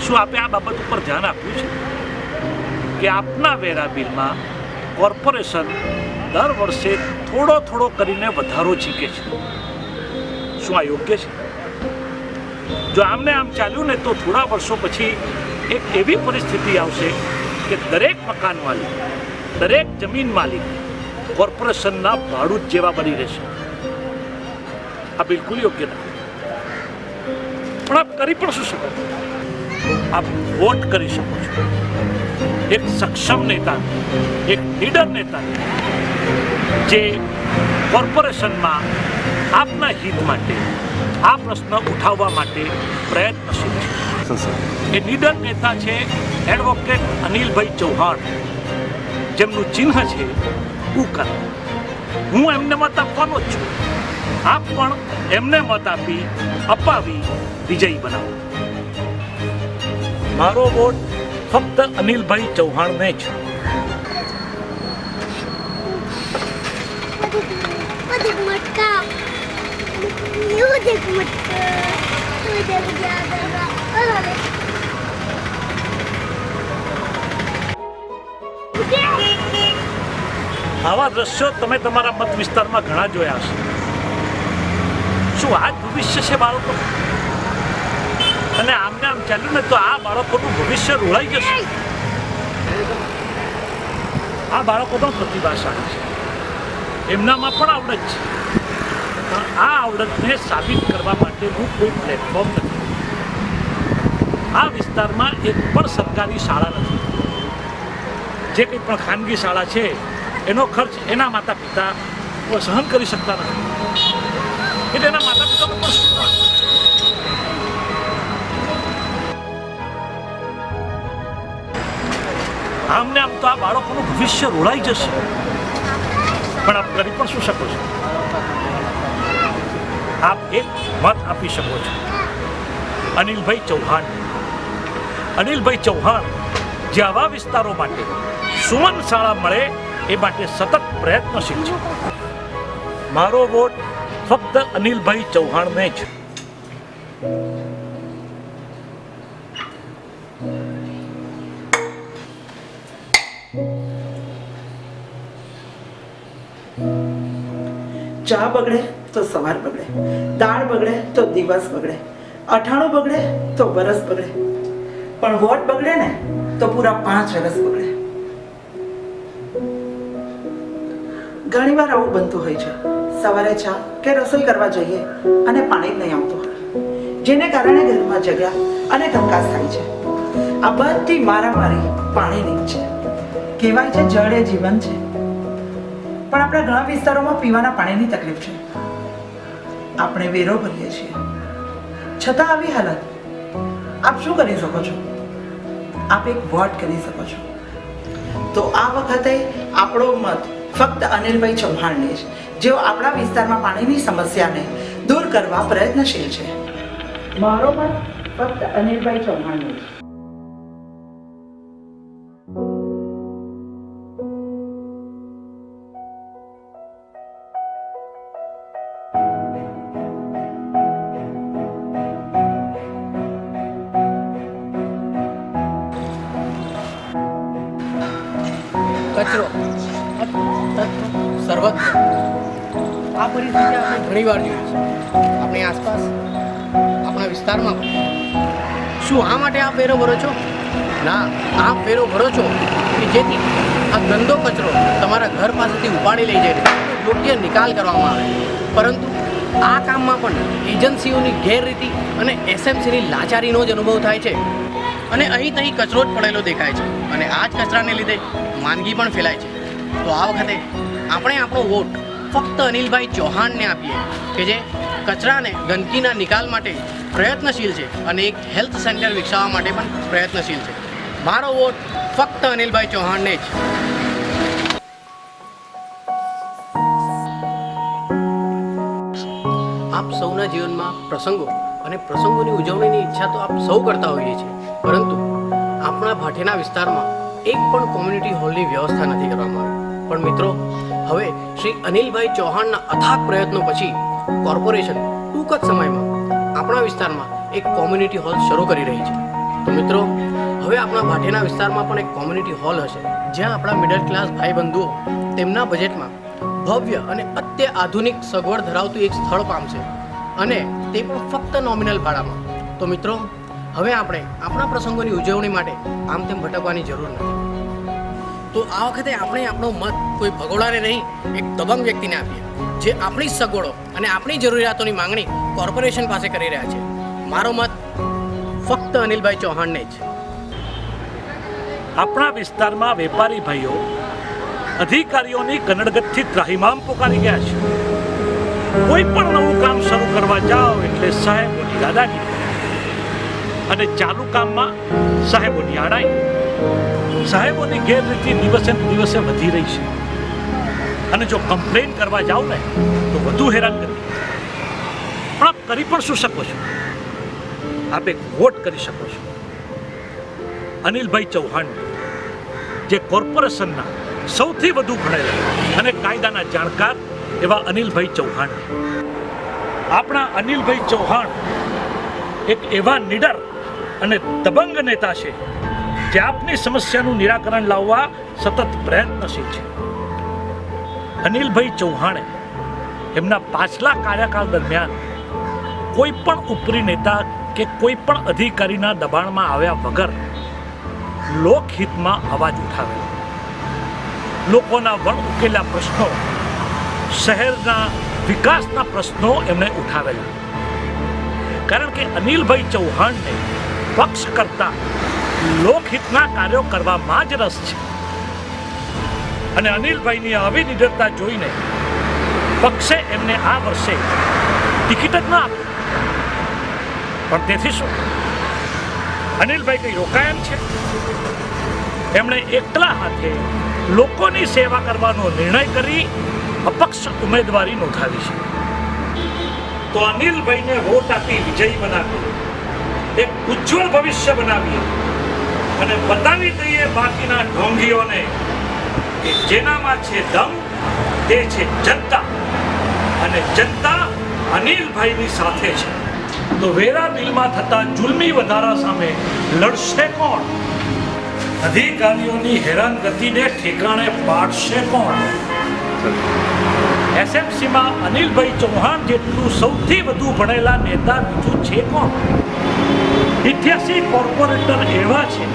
શું આપે આ બાબત ઉપર ધ્યાન આપ્યું છે કે આપના વેરા બિલમાં કોર્પોરેશન દર વર્ષે થોડો કરીને વધારો ચીકે છે? શું આ યોગ્ય છે? જો આમને આમ ચાલ્યું ને તો થોડા વર્ષો પછી એક એવી પરિસ્થિતિ આવશે કે દરેક મકાન માલિક, દરેક જમીન માલિક કોર્પોરેશનના ભાડૂત જેવા બની રહેશે. આ બિલકુલ યોગ્ય નથી. પણ આપ કરી પણ શું શકો? આપ વોટ કરી શકો છો એક સક્ષમ નેતા, એક લીડર નેતા જે કોર્પોરેશનમાં આપના હિત માટે આ પ્રશ્ન ઉઠાવવા માટે પ્રયત્નશીલ છે. એ લીડર નેતા છે એડવોકેટ અનિલભાઈ ચૌહાણ, જેમનું ચિહ્ન છે કુકર. હું એમને મત આપવાનો જ છું. આપ પણ એમને મત અપાવી વિજયી બનાવો. મારો વોટ ફક્ત અનિલભાઈ ચૌહાણને જ. આવા દ્રશ્યો તમે તમારા મત વિસ્તારમાં ઘણા જોયા હશે. શું આ જ ભવિષ્ય છે બાળકો? અને આમને આમ ચાલ્યું ને તો આ બાળકોનું ભવિષ્ય રોળાઈ જશે. આ બાળકો પણ પ્રતિભાશાળી છે, એમનામાં પણ આવડત છે, પણ આ આવડતને સાબિત કરવા માટેનું કોઈ પ્લેટફોર્મ નથી. આ વિસ્તારમાં એક પણ સરકારી શાળા નથી. જે કંઈ પણ ખાનગી શાળા છે એનો ખર્ચ એના માતા પિતા સહન કરી શકતા નથી. એટલે એના માતા પિતાનો પણ શું? આમને આમ તો આ બાળકોનું ભવિષ્ય રોળાઈ જશે. પણ આપ કરી પણ શું શકો છો? આપ એક મત આપી શકો છો અનિલભાઈ ચૌહાણ. અનિલભાઈ ચૌહાણ જે આવા વિસ્તારો માટે સુમન શાળા મળે એ માટે સતત પ્રયત્નશીલ છે. મારો વોટ ફક્ત અનિલભાઈ ચૌહાણને જ. ચા બગડે તો સવાર બગડે, દાળ બગડે તો દિવસ બગડે, અઠાણું બગડે તો વરસ બગડે, પણ વોટ બગડે ને તો પૂરા 5 વર્ષ બગડે. ઘણી વાર આવું બનતું હોય છે. સવારે ચા કે રસોઈ કરવા જઈએ અને પાણી જ નહીં આવતું હોય, જેને કારણે ઘરમાં ઝઘડા અને કંકાસ થાય છે. આ બધી મારામારી પાણીની જ છે. કહેવાય છે જળ એ જીવન છે, પણ આપણા ઘણા વિસ્તારોમાં પીવાના પાણીની તકલીફ છે. આપણે વેરો ભરીએ છીએ, છતાં આવી હાલત. આપ શું કરી શકો છો? આપ એક વોટ કરી શકો છો. તો આ વખતે આપણો મત ફક્ત અનિલભાઈ ચૌહાણને જ, જેઓ આપણા વિસ્તારમાં પાણીની સમસ્યાને દૂર કરવા પ્રયત્નશીલ છે. મારો મત ફક્ત અનિલભાઈ ચૌહાણને જ. કચરો સર્વત્ર આ પરિસ્થિતિ આપણે ઘણીવાર જોઈ છે આપણી આસપાસ, આપણા વિસ્તારમાં. શું આ માટે આપ વેરો ભરો છો? ના, આપ વેરો ભરો છો કે જેથી આ ગંદો કચરો તમારા ઘર પાસેથી ઉપાડી લઈ જઈને યોગ્ય નિકાલ કરવામાં આવે. પરંતુ આ કામમાં પણ એજન્સીઓની ગેરરીતિ અને એસએમસીની લાચારીનો જ અનુભવ થાય છે. અને અહીં તહીં કચરો જ પડેલો દેખાય છે અને આ જ કચરાને લીધે માંદગી પણ ફેલાય છે. તો આ વખતે આપણે આપણો વોટ ફક્ત અનિલભાઈ ચૌહાણને આપીએ કે જે કચરાને ગંદકીના નિકાલ માટે પ્રયત્નશીલ છે અને એક હેલ્થ સેન્ટર વિકસાવવા માટે પણ પ્રયત્નશીલ છે. મારો વોટ ફક્ત અનિલભાઈ ચૌહાણને જ. આપ સૌના જીવનમાં પ્રસંગો અને પ્રસંગોની ઉજવણીની ઈચ્છા તો આપ સૌ કરતા હોઈએ છીએ, પરંતુ આપણા ભાટેના વિસ્તારમાં એક પણ કોમ્યુનિટી હોલની વ્યવસ્થા નથી કરવામાં આવી. પણ મિત્રો, હવે શ્રી અનિલભાઈ ચૌહાણના અથાગ પ્રયત્નો પછી કોર્પોરેશન ટૂંક જ સમયમાં આપણા વિસ્તારમાં એક કોમ્યુનિટી હોલ શરૂ કરી રહી છે. તો મિત્રો, હવે આપણા ભાટિયાના વિસ્તારમાં પણ એક કોમ્યુનિટી હોલ હશે, જ્યાં આપણા મિડલ ક્લાસ ભાઈ બંધુઓ તેમના બજેટમાં ભવ્ય અને અત્યાધુનિક સગવડ ધરાવતું એક સ્થળ પામશે, અને તે પણ ફક્ત નોમિનલ ભાડામાં. તો મિત્રો, હવે આપણે આપણા પ્રસંગોની ઉજવણી માટે આમ તેમ ભટકવાની જરૂર નથી. તો આ વખતે આપણે આપણો મત કોઈ ભગોડાને નહીં, એક દબંગ વ્યક્તિને આપીએ, જે આપણી સગવડો અને આપણી જરૂરિયાતોની માંગણી કોર્પોરેશન પાસે કરી રહ્યા છે. મારો મત ફક્ત અનિલભાઈ ચૌહાણને જ. આપણા વિસ્તારમાં વેપારી ભાઈઓ અધિકારીઓની કનડગતથી ત્રાહિમામ પોકારી ગયા છે. કોઈ પણ નવું કામ શરૂ કરવા જાઓ એટલે સાહેબોની દાદાગીરી, અને ચાલુ કામમાં સાહેબોની આડાઈ. સાહેબોની ગેરરીતિ દિવસે ને દિવસે વધી રહી છે, અને જો કમ્પ્લેન કરવા જાઓ ને તો વધુ હેરાન કરી. પણ આપ કરી પણ શું શકો છો? આપ એક વોટ કરી શકો છો અનિલભાઈ ચૌહાણ, જે કોર્પોરેશનના સૌથી વધુ ભણેલા અને કાયદાના જાણકાર એવા અનિલભાઈ ચૌહાણ. આપણા અનિલભાઈ ચૌહાણ એક એવા નીડર અને દબંગ નેતા છે જે આપની સમસ્યાનું નિરાકરણ લાવવા સતત પ્રયત્નશીલ છે. અનિલભાઈ ચૌહાણે એમના પાછલા કાર્યકાળ દરમિયાન કોઈ પણ ઉપરી નેતા કે કોઈ પણ અધિકારીના દબાણમાં આવ્યા વગર લોકહિતમાં અવાજ ઉઠાવેલો, લોકોના વણ ઉકેલા પ્રશ્નો, શહેરના વિકાસના પ્રશ્નો એમણે ઉઠાવેલા. કારણ કે અનિલભાઈ ચૌહાણને પક્ષ કરતા લોકહિતના કાર્યો કરવામાં જ રસ છે, અને અનિલભાઈની આવી નિડરતા જોઈને પક્ષે એમને આ વર્ષે ટિકિટ જ ના આપી. પણ તેથી શું, અનિલભાઈ કઈ રોકાયા છે? એમણે એકલા હાથે લોકોની સેવા કરવાનો નિર્ણય કરી અપક્ષ ઉમેદવારી નોંધાવી છે. તો અનિલભાઈને વોટ આપી વિજયી બનાવીએ, એક ઉજ્જવળ ભવિષ્ય બનાવીએ, અને બતાવી દઈએ બાકીના ઢોંગીઓને કે જેનામાં છે દમ તે છે જનતા, અને જનતા અનિલભાઈની સાથે છે. તો વેરા બિલમાં થતા જુલ્મી વધારા સામે લડશે કોણ? અધિકારીઓની હેરાનગતિને ઠેકાણે પાડશે કોણ? એસએમસીમાં અનિલભાઈ ચૌહાણ જેટલું સૌથી વધુ ભણેલા નેતા બીજું છે કોણ? 88 કોર્પોરેટર એવા છે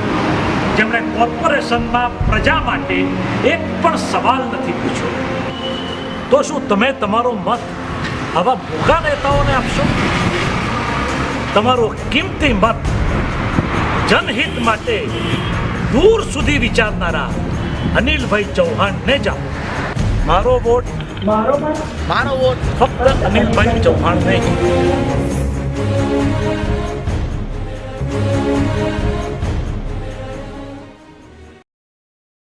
જેમણે કોર્પોરેશનમાં પ્રજા માટે એક પણ સવાલ નથી પૂછ્યો. તો શું તમે તમારો મત આવા મોટા નેતાઓને આપશો? તમારો કિંમતી મત જનહિત માટે દૂર સુધી વિચારનારા અનિલભાઈ ચૌહાણને જ આપો. મારો વોટ મારો વોટ ફક્ત અનિલભાઈ ચૌહાણને.